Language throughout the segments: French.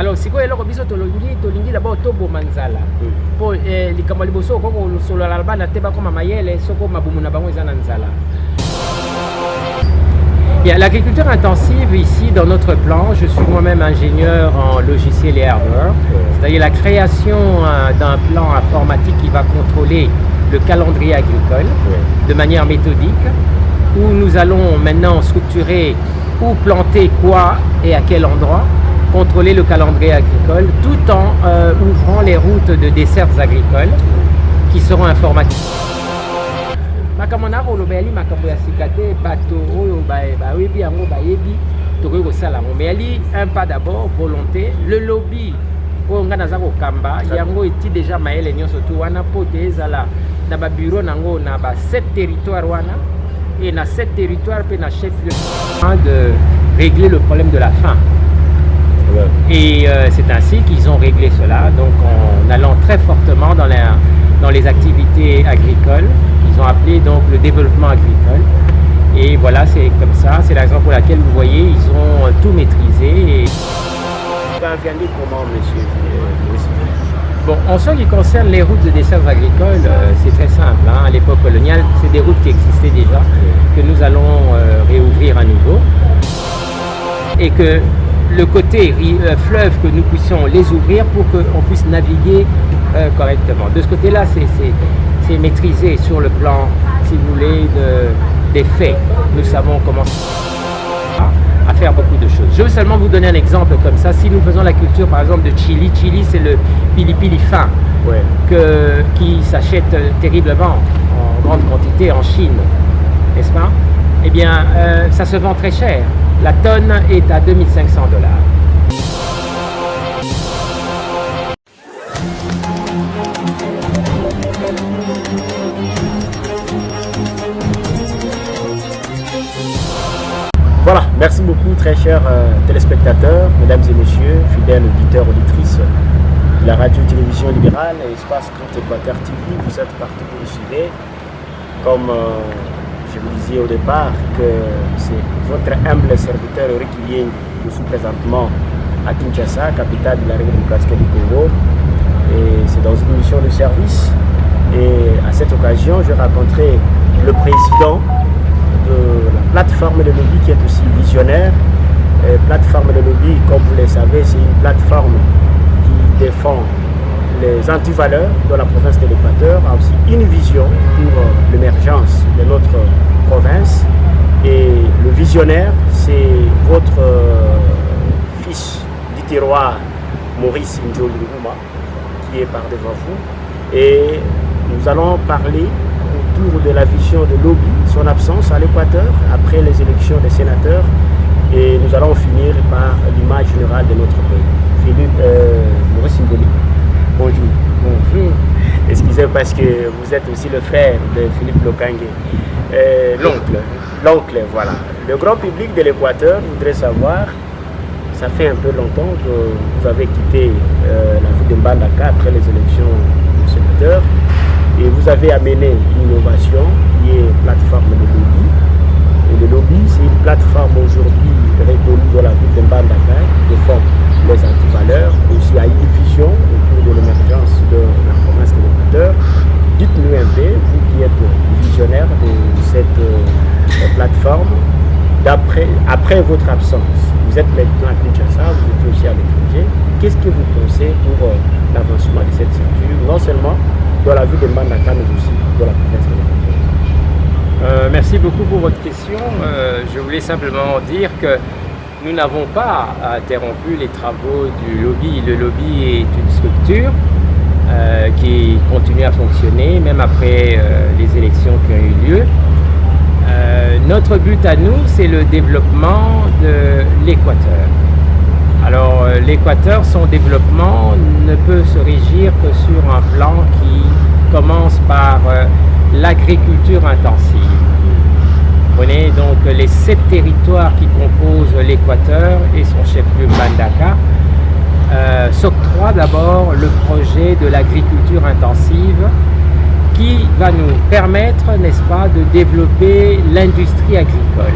Alors sikoyo eloko biso tolingi d'abord toboma nzala po likambo liboso okoko solola na bana te bakoma mayele soko mabumu na bango eza na nzala. Bien, l'agriculture intensive ici dans notre plan, je suis moi-même ingénieur en logiciel et hardware, c'est-à-dire la création d'un plan informatique qui va contrôler le calendrier agricole de manière méthodique, où nous allons maintenant structurer où planter quoi et à quel endroit, contrôler le calendrier agricole, tout en ouvrant les routes de dessertes agricoles qui seront informatisées. Makambo na kolobeli makambo ya sikate bato oyo bayebi yango bayebi tokoki kosala yango mais yali un pas d'abord volonté le lobby oyo nga naza kokamba yango eti déjà mayele nyonso tu wana po te ezala na babureau nango na ba 7 territoires wana et na 7 territoires pe na chef-lieu de régler le problème de la faim. Et c'est ainsi qu'ils ont réglé cela, donc en allant très fortement dans les activités agricoles. Ils ont appelé donc le développement agricole. Et voilà, c'est comme ça, c'est la raison pour laquelle vous voyez, ils ont tout maîtrisé. Vous avez comment, monsieur? Bon, en ce qui concerne les routes de dessertes agricoles, c'est très simple. Hein. À l'époque coloniale, c'est des routes qui existaient déjà, que nous allons réouvrir à nouveau. Et que le côté fleuve, que nous puissions les ouvrir pour qu'on puisse naviguer correctement. De ce côté-là, c'est maîtrisé sur le plan, si vous voulez, des faits. Nous savons comment à faire beaucoup de choses. Je veux seulement vous donner un exemple comme ça. Si nous faisons la culture, par exemple, de chili, chili, c'est le pili-pili fin, qui s'achète terriblement en grande quantité en Chine, n'est-ce pas? Eh bien, ça se vend très cher. La tonne est à $2 500. Voilà, merci beaucoup très chers téléspectateurs, mesdames et messieurs, fidèles auditeurs, auditrices de la radio-télévision libérale et Espace Grand Équateur TV, vous êtes partout pour nous suivre. Comme je vous disais au départ que c'est votre humble serviteur Eric Lieng, je suis présentement à Kinshasa, capitale de la République démocratique du Congo, et c'est dans une mission de service. Et à cette occasion, je rencontrerai le président de la plateforme de lobby qui est aussi visionnaire. Et plateforme de lobby, comme vous le savez, c'est une plateforme qui défend les antivaleurs dans la province de l'Équateur, a aussi une vision pour l'émergence de notre province. Et le visionnaire, c'est votre fils du terroir, Maurice Njoluruma, qui est par devant vous. Et nous allons parler autour de la vision de lobby, son absence à l'Équateur après les élections des sénateurs. Et nous allons finir par l'image générale de notre pays. Maurice Njoluruma. Bonjour. Bonjour. Excusez-moi parce que vous êtes aussi le frère de Philippe Lokangue. L'oncle, voilà. Le grand public de l'Équateur voudrait savoir, ça fait un peu longtemps que vous avez quitté la ville de Mbandaka après les élections du sénateur et vous avez amené une innovation qui est plateforme de lobby. Et le lobby, c'est une plateforme aujourd'hui reconnue dans la ville de Mbandaka qui défend les antivaleurs, aussi à une vision autour de l'émergence de la province de l'Équateur. Dites-nous un peu, vous qui êtes visionnaire de cette plateforme, après votre absence, vous êtes maintenant à Kinshasa, vous êtes aussi à l'étranger, qu'est-ce que vous pensez pour l'avancement de cette structure, non seulement dans la ville de Mbandaka, mais aussi dans la province de l'Équateur? Merci beaucoup pour votre question. Je voulais simplement dire que nous n'avons pas interrompu les travaux du lobby. Le lobby est une structure qui continue à fonctionner, même après les élections qui ont eu lieu. Notre but à nous, c'est le développement de l'Équateur. Alors, l'Équateur, son développement ne peut se régir que sur un plan qui commence par l'agriculture intensive. Vous voyez, donc les 7 territoires qui composent l'Équateur et son chef-lieu Mbandaka s'octroient d'abord le projet de l'agriculture intensive qui va nous permettre, n'est-ce pas, de développer l'industrie agricole.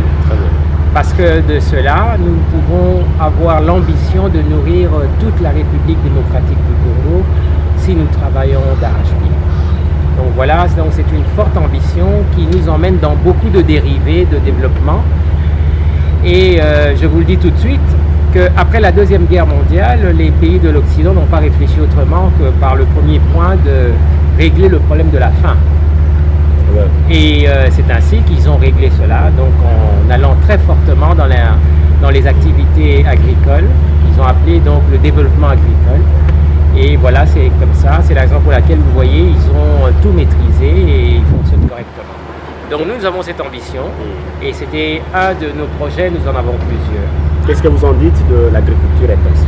Parce que de cela, nous pouvons avoir l'ambition de nourrir toute la République démocratique du Congo si nous travaillons d'arrache-pied. Donc voilà, c'est une forte ambition qui nous emmène dans beaucoup de dérivés de développement. Et je vous le dis tout de suite, qu'après la Deuxième Guerre mondiale, les pays de l'Occident n'ont pas réfléchi autrement que par le premier point de régler le problème de la faim. Ouais. Et c'est ainsi qu'ils ont réglé cela, donc en allant très fortement dans les activités agricoles. Ils ont appelé donc le développement agricole. Et voilà, c'est comme ça, c'est la raison pour laquelle vous voyez, ils ont tout maîtrisé et ils fonctionnent correctement. Donc nous avons cette ambition et c'était un de nos projets, nous en avons plusieurs. Qu'est-ce que vous en dites de l'agriculture intensive?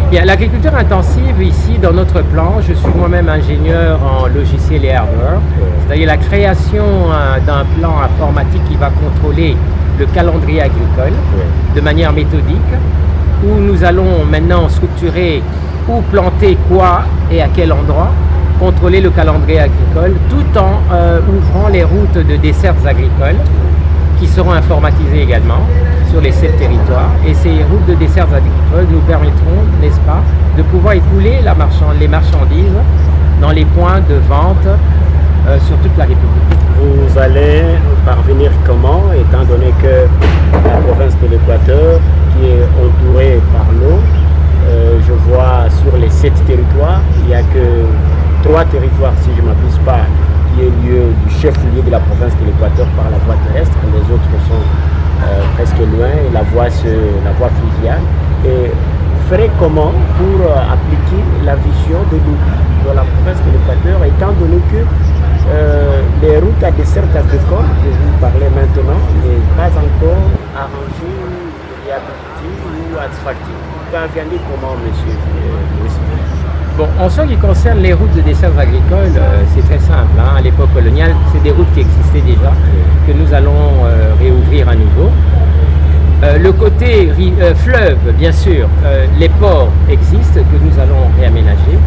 Bien, l'agriculture intensive ici dans notre plan, je suis moi-même ingénieur en logiciel et hardware, c'est-à-dire la création d'un plan informatique qui va contrôler le calendrier agricole de manière méthodique, où nous allons maintenant structurer où planter quoi et à quel endroit, contrôler le calendrier agricole, tout en ouvrant les routes de dessertes agricoles qui seront informatisées également sur les 7 territoires. Et ces routes de dessertes agricoles nous permettront, n'est-ce pas, de pouvoir écouler les marchandises dans les points de vente sur toute la République. Vous allez parvenir comment, étant donné que la province de l'Équateur, qui est entourée par l'eau, je vois sur les 7 territoires, il n'y a que 3 territoires, si je ne m'abuse pas, qui est lieu du chef-lieu de la province de l'Équateur par la voie terrestre. Les autres sont presque loin, et la voie fluviale. Et vous ferez comment pour appliquer la vision de la province de l'Équateur, étant donné que les routes à desserte agricole que vous parlez maintenant n'est pas encore arrangées, réhabilitées ou asphaltées? Vous parvenez comment, monsieur Bon, en ce qui concerne les routes de dessertes agricoles, c'est très simple. Hein. À l'époque coloniale, c'est des routes qui existaient déjà, que nous allons réouvrir à nouveau. Le côté fleuve, bien sûr, les ports existent, que nous allons réaménager.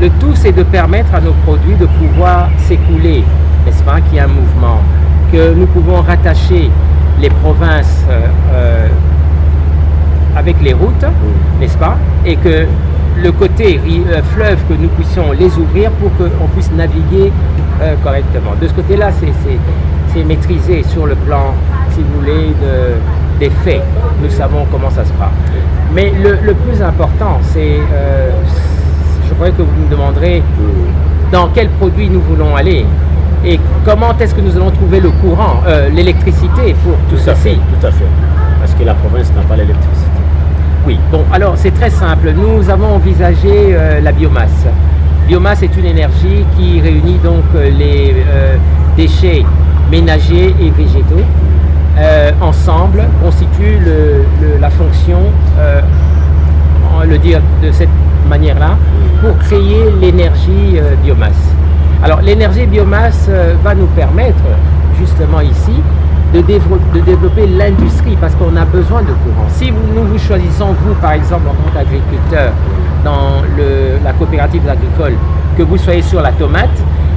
Le tout, c'est de permettre à nos produits de pouvoir s'écouler, n'est-ce pas, qu'il y a un mouvement, que nous pouvons rattacher les provinces avec les routes, n'est-ce pas, et que le côté fleuve, que nous puissions les ouvrir pour qu'on puisse naviguer correctement. De ce côté-là, c'est maîtrisé sur le plan, si vous voulez, des faits. Nous savons comment ça se passe. Mais le plus important, c'est, je crois que vous me demanderez dans quel produit nous voulons aller et comment est-ce que nous allons trouver le courant, l'électricité pour tout ceci. Tout à fait. Parce que la province n'a pas l'électricité. Oui, bon, alors c'est très simple. Nous avons envisagé la biomasse. Biomasse est une énergie qui réunit donc les déchets ménagers et végétaux ensemble, constitue la fonction, on va le dire de cette manière-là, pour créer l'énergie biomasse. Alors l'énergie biomasse va nous permettre justement ici de développer l'industrie parce qu'on a besoin de courant. Si nous vous choisissons, vous par exemple en tant qu'agriculteur dans la coopérative agricole, que vous soyez sur la tomate,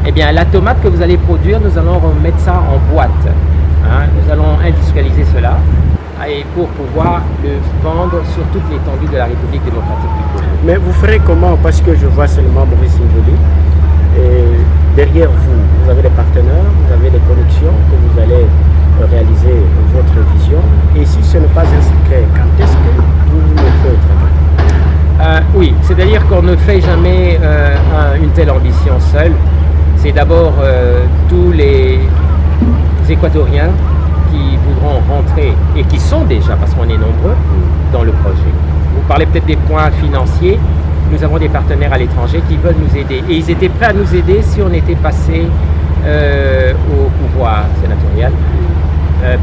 eh bien la tomate que vous allez produire, nous allons remettre ça en boîte. Hein, nous allons industrialiser cela et pour pouvoir le vendre sur toute l'étendue de la République démocratique du Congo. Mais vous ferez comment? Parce que je vois seulement Maurice Njoli. Et derrière vous, vous avez des partenaires, vous avez des connexions que vous allez réaliser votre vision. Et si ce n'est pas un secret, quand est-ce que vous vous mettrez au travail? Oui, c'est-à-dire qu'on ne fait jamais une telle ambition seule. C'est d'abord tous les Équatoriens qui voudront rentrer et qui sont déjà, parce qu'on est nombreux, dans le projet. Vous parlez peut-être des points financiers. Nous avons des partenaires à l'étranger qui veulent nous aider. Et ils étaient prêts à nous aider si on était passé au pouvoir sénatorial.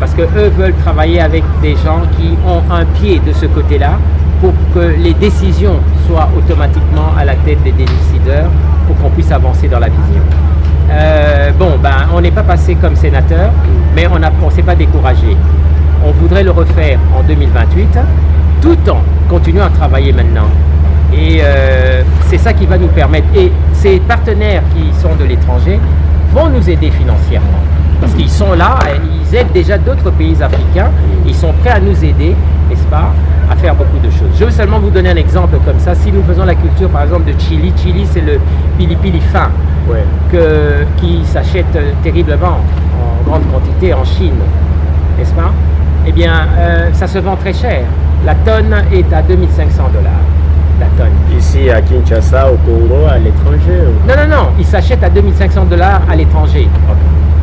Parce qu'eux veulent travailler avec des gens qui ont un pied de ce côté-là pour que les décisions soient automatiquement à la tête des décideurs pour qu'on puisse avancer dans la vision. On n'est pas passé comme sénateur, mais on ne s'est pas découragé. On voudrait le refaire en 2028, tout en continuant à travailler maintenant. Et c'est ça qui va nous permettre. Et ces partenaires qui sont de l'étranger vont nous aider financièrement. Parce qu'ils sont là, ils aident déjà d'autres pays africains, ils sont prêts à nous aider, n'est-ce pas, à faire beaucoup de choses. Je veux seulement vous donner un exemple comme ça. Si nous faisons la culture, par exemple, de chili, chili c'est le pili-pili fin, qui s'achète terriblement en grande quantité en Chine, n'est-ce pas? Eh bien, ça se vend très cher. La tonne est à 2500 $. La tonne. Ici à Kinshasa, au Congo, à l'étranger? Non, non, non, il s'achète à 2500 $ à l'étranger.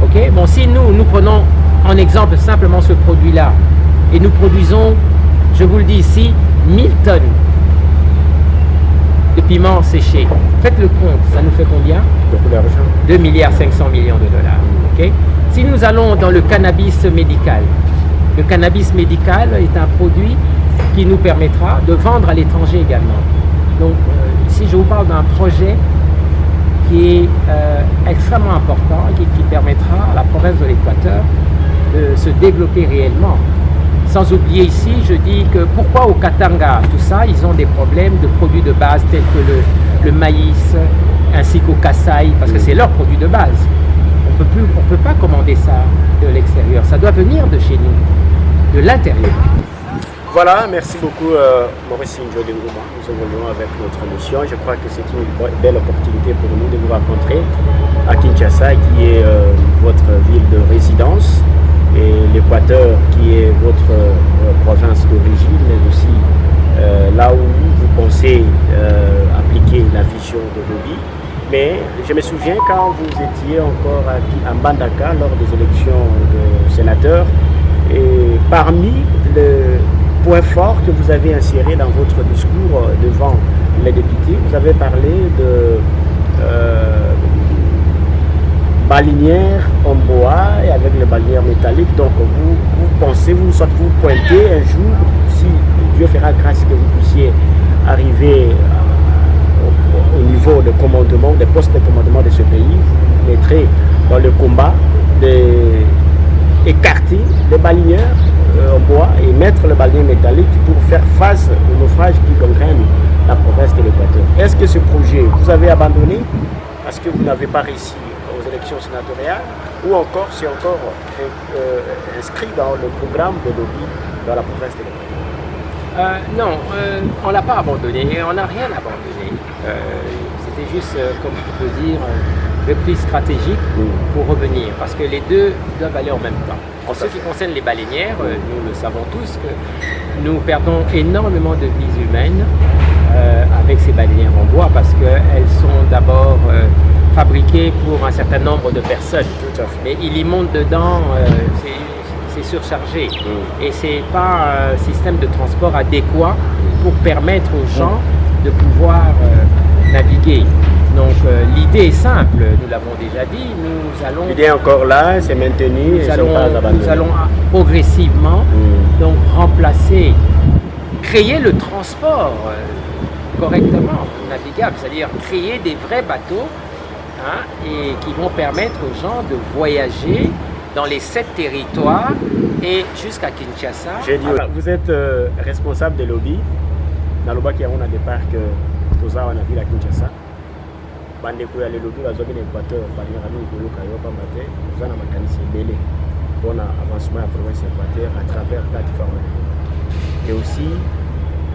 Ok. Bon, si nous prenons en exemple simplement ce produit-là, et nous produisons, je vous le dis ici, 1000 tonnes de piments séchés. Faites le compte, ça nous fait combien? Beaucoup d'argent. 2,5 milliards $. Ok. Si nous allons dans le cannabis médical, le cannabis médical est un produit qui nous permettra de vendre à l'étranger également. Donc ici je vous parle d'un projet qui est extrêmement important et qui permettra à la province de l'Équateur de se développer réellement. Sans oublier ici, je dis que pourquoi au Katanga, tout ça, ils ont des problèmes de produits de base tels que le maïs ainsi qu'au Kassai, parce que c'est leur produit de base. On peut pas commander ça de l'extérieur, ça doit venir de chez nous, de l'intérieur. Voilà, merci beaucoup Maurice Njodengouma. Nous évoluons avec notre mission. Je crois que c'est une belle opportunité pour nous de vous rencontrer à Kinshasa, qui est votre ville de résidence, et l'Équateur qui est votre province d'origine, mais aussi là où vous pensez appliquer la vision de Lobi. Mais je me souviens quand vous étiez encore à Mbandaka lors des élections de sénateurs, et parmi le point fort que vous avez inséré dans votre discours devant les députés, vous avez parlé de balinières en bois et avec les balinières métalliques. Donc vous pensez, vous pointez un jour, si Dieu fera grâce que vous puissiez arriver au niveau de commandement, des postes de commandement de ce pays, vous mettrez dans le combat d'écarter les balinières en bois et mettre le balinier métallique pour faire face aux naufrages qui gangrènent la province de l'Équateur. Est-ce que ce projet, vous avez abandonné parce que vous n'avez pas réussi aux élections sénatoriales, ou encore c'est encore inscrit dans le programme de Lobi dans la province de l'Équateur? Non, on ne l'a pas abandonné, on n'a rien abandonné. C'était juste, comme je peux dire, reprise stratégique pour revenir, parce que les deux doivent aller en même temps. En ce qui concerne les baleinières, nous le savons tous que nous perdons énormément de vies humaines avec ces baleinières en bois, parce qu'elles sont d'abord fabriquées pour un certain nombre de personnes. Tout à fait. Mais il y monte dedans, c'est surchargé. Et ce n'est pas un système de transport adéquat pour permettre aux gens de pouvoir naviguer. Donc l'idée est simple, nous l'avons déjà dit, nous allons... L'idée est encore là, c'est maintenu, nous allons progressivement donc remplacer, créer le transport correctement navigable, c'est-à-dire créer des vrais bateaux et qui vont permettre aux gens de voyager dans les 7 territoires et jusqu'à Kinshasa. J'ai dit, vous êtes responsable de Lobi, dans le bas qui a un départ que tout ça on a vu à Kinshasa. Bandeko ya Lobi bazobi na Équateur balingaka mingi koluka yo pamba te oza na makanisi ebele mpona avancement ya province ya Équateur à travers plateforme et aussi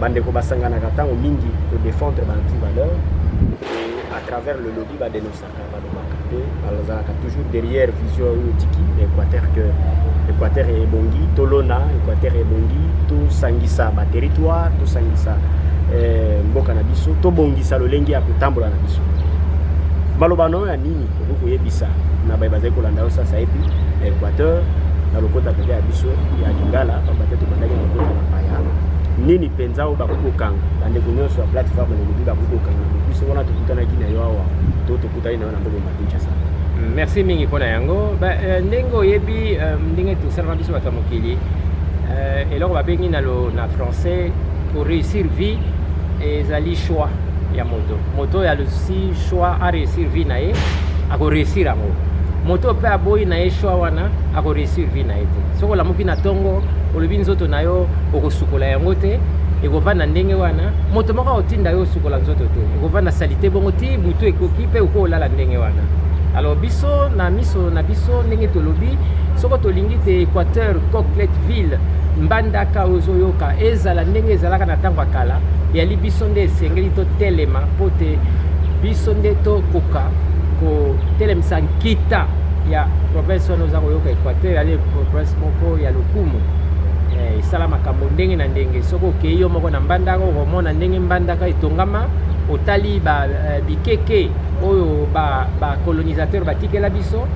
bandeko basanganaka ntango mingi kodéfendre banti-valeur et à travers le Lobi badenosaka balobaka te bazalaka toujours derrière vision oyo tiki na Équateur que Équateur ebongi tolona Équateur ebongi tosangisa baterritoire tosangisa mboka na biso tobongisa lolenge ya kotambola na biso. Malobano ya nini okoki koyebisa na baye bazali kolanda yo sasa epi na Équateur na lokota pete ya biso ya Lingala pamba te tobandaki na lokota na paya nini mpenza oyo bakoki kokanga bandeko nyonso ya plateforme na Lobi bakoki kokanga biso wana tokutanaki na yo awa to tokutani na yo na mboka ya Kinshasa. Merci mingi mpona yango. Ndenge oyebi ndenge tosalaka biso bato ya mokili eloko babengi na français pour réussir vie ezali choix ya moto ya aussi choix à réussir vie na ye ako réussir yango moto pe aboyi na ye choix wana ako réussir vie na ye te soko olamuki na ntongo olobi nzoto na yo okosukola yango te ekovanda ndenge wana moto moko otinda yo osukola nzoto te ekovanda sali te bongo ti butu ekoki mpe okolala ndenge wana Alors biso na biso ndenge tolobi soko tolingi te Équateur Coquelettville mbandaka ozoyoka ezala ndenge ezalaka na ntango kala yali biso nde esengeli totelema po te biso nde tokoka kotelemisa nkita ya province wana oza koyoka Équateur yali province moko ya lokumu esala makambo ndenge na ndenge soko okei yo moko na mbandaka okomona ndenge mbandaka etongama otali bikeke oyo bacolonisateur batikela biso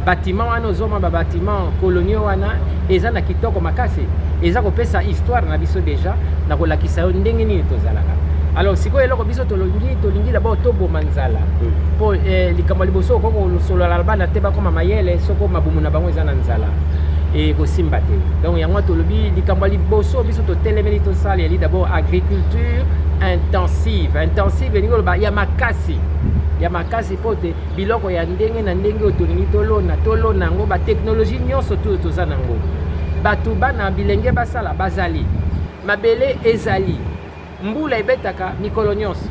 bâtiment wana ozoma bâtiment coloniaux wana eza na kitoko makasi eza kopesa histoire na biso déjà na kolakisa yo ndenge nini tozalaka. Alors sikoyo eloko biso tolingi d'abord toboma nzala po likambo liboso okokosolola bana te bakoma mayele soko mabumu na bango eza na nzala kosimba te. Donc yango tolobi likambo liboso biso totelemeli tosala yali d'abord agriculture intensive elingi oloba ya makasi po te biloko ya ndenge na ndenge otolingi tolona yango bateknologie nyonso tu toza nango bato bana bilenge basala bazali mabele ezali mbula ebetaka mikolo nyonso.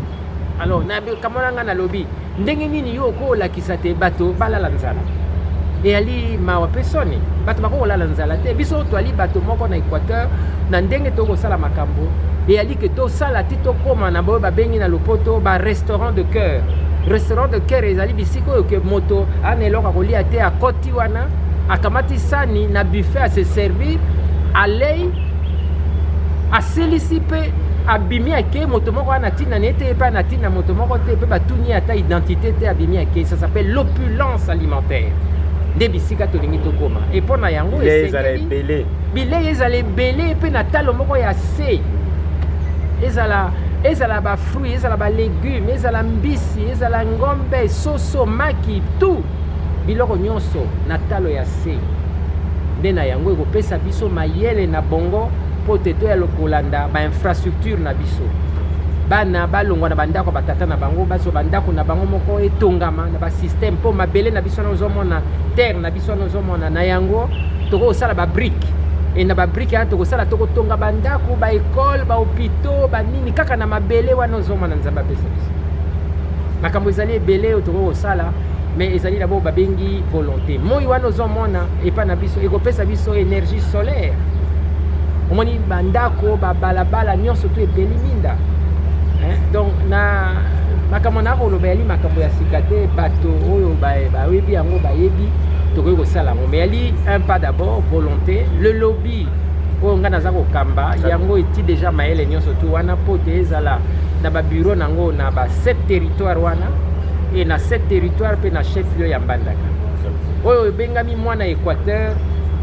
Alors kamona nga nalobi ndenge nini yo okolakisa te bato balala nzala eyali mawa pe soni bato bakolala nzala te biso toali bato moko na Équateur na ndenge tokosala makambo eyali ke tosala ti tokóma na boyo babengi na lopoto restaurant de cœur ezali bisika oyo ke moto ana eloko akolia te akoti wana akamati sani na buffet ase servir alei asilisi mpe abimi ake moto moko wana ntina na ye te epe ana ntina moto moko te mpe batuni ata identité te abimi ake ça s'appelle l'opulence alimentaire nde bisika tolingi tokóma e mpo na yango bilei ezala ebele mpe na talo moko ya se ezala bafruit ezala balégume ezala mbisi ezala ngombe soso maki tout biloko nyonso na talo ya se nde na yango ekopesa biso mayele na bongo po te toya kolanda bainfrastructure na biso bana balongwa na bandako batata na bango baso bandako na bango moko etongama na basystème mpo mabele na biso wana ozomona terre na biso wana ozomona na yango tokosala babrike na babrike wana tokosala tokotonga bandako baekole bahopitau banini kaka na mabele wana ozomona nzambe apesa biso makambo ezali ebele oyo tokokosala mais ezali nabo babengi volonté moi wana ozomona epa na biso ekopesa biso énergie solaire omoni bandako babalabala nyonso tu ebeli minda donc na makambo na koloba yali makambo ya sika te bato oyo bayebi yango bayebi tokoki kosala yango mais yali un pas d'abord volonté le lobby oyo nga naza kokamba yango eti déjà mayele nyonso tu wana po te ezala na babureau nango na ba 7 territoire wana e na 7 territoire mpe na chef lieu ya mbandaka oyo ebengami mwana Équateur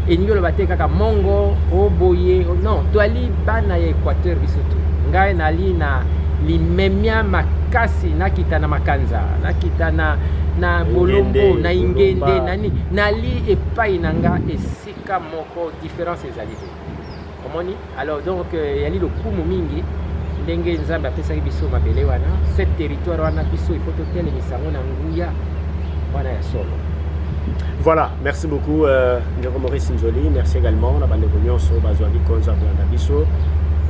elingi oloba te kaka mongo oboye non toali bana ya Équateur biso tu ngai nali na limemia makasi nakita na makanza nakita na bolombo na ingende nani nali epai na nga esika moko différence ezali te omoni. Alors donc yali lokumu mingi ndenge nzambe apesaki biso mabele wana 7 territoire wana biso il faut totelemisa yango na nguya wana ya solo. Voilà, merci beaucoup Maurice Njoli, merci également la bande de nyonso bazwaki konza kolanda biso.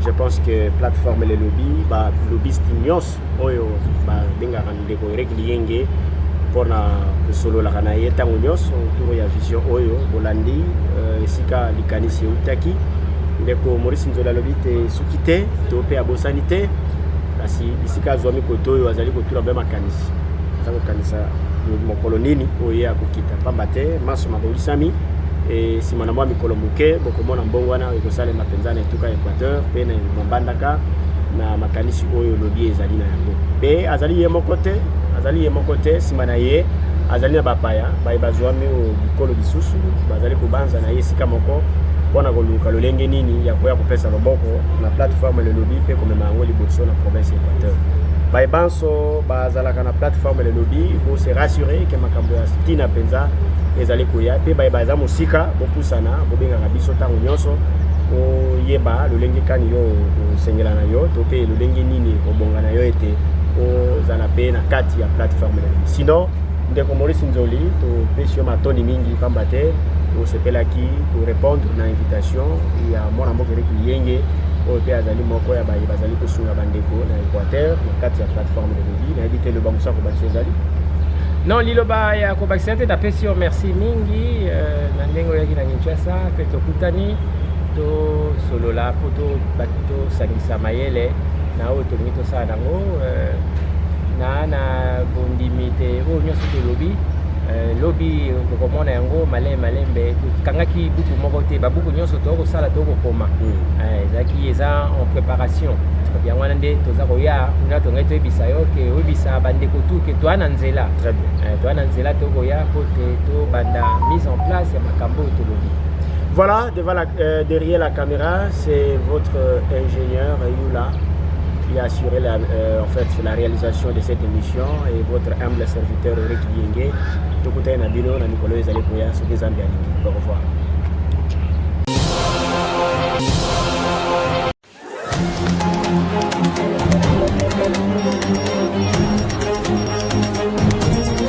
Je pense que plateforme les lobby lobbyiste nyonso oyo bengaka ndeko Eric Liyenge mpona kosololaka na ye ntango nyonso autour ya vision oyo bolandi esika likanisi eutaki ndeko Maurice Njoli alobi te soki te to mpe abosani te kasi bisika azwami koto oyo azali kotula mpe makanisi aza kokanisa mokolo nini oyo akokita pamba te maso mabolisami nsima na mwa mikolo moke bokomona mbongo wana ekosalema mpenza na etuka ya Équateur mpe na mobandaka na makanisi oyo lobi ezali na yango mpe azali ye moko te nsima na ye azali na bapaya bazwami bikolo lisusu bazali kobanza na ye esika moko mpona koluka lolenge nini ya koya kopesa loboko na plateforme le lobby mpe komema yango liboso na province ya Équateur bayebanso bazalaka na plateforme le lobby bose rassurer ke makambo ya stina mpenza ezali koya mpe baza mosika bopusana bobengaka biso ntango nyonso oyeba lolenge kani yo osengela na yo to mpe lolenge nini kobonga na yo ete ozala mpe na kati ya plateforme le lobby. Sinon ndeko Maurice Njoli topesi yo matoni mingi pamba te osepelaki korépondre na invitation ya mwana mboka Eric Liyenge oyo mpe azali moko ya bazali kosunga bandeko na Équateur na kati ya plateforme de lobby nayebi te loba mosako baso ezali Non, liloba ya kobakisate tapesi yo merci mingi na ndenge oyaki na Kinshasa pe tokutani tosolola po tosangisa mayele na oyo tolingi tosala nango na bondimi te oyo nyonso tolobi lobi tokomona yango malembe tokangaki buku moko te babuku nyonso tokosala tokokoma ezalaki eza en préparation yango wana nde toza koya kuna tongai toyebisa yo ke oyebisa bandeko tu ke toa na nzela toa na nzela tokoya po te tobanda mise en place ya makambo oyo tolobi. Voilà, derrière la caméra, c'est votre ingénieur Yula qui a assuré en fait, la réalisation de cette émission et votre humble serviteur Eric Yenge. Au revoir.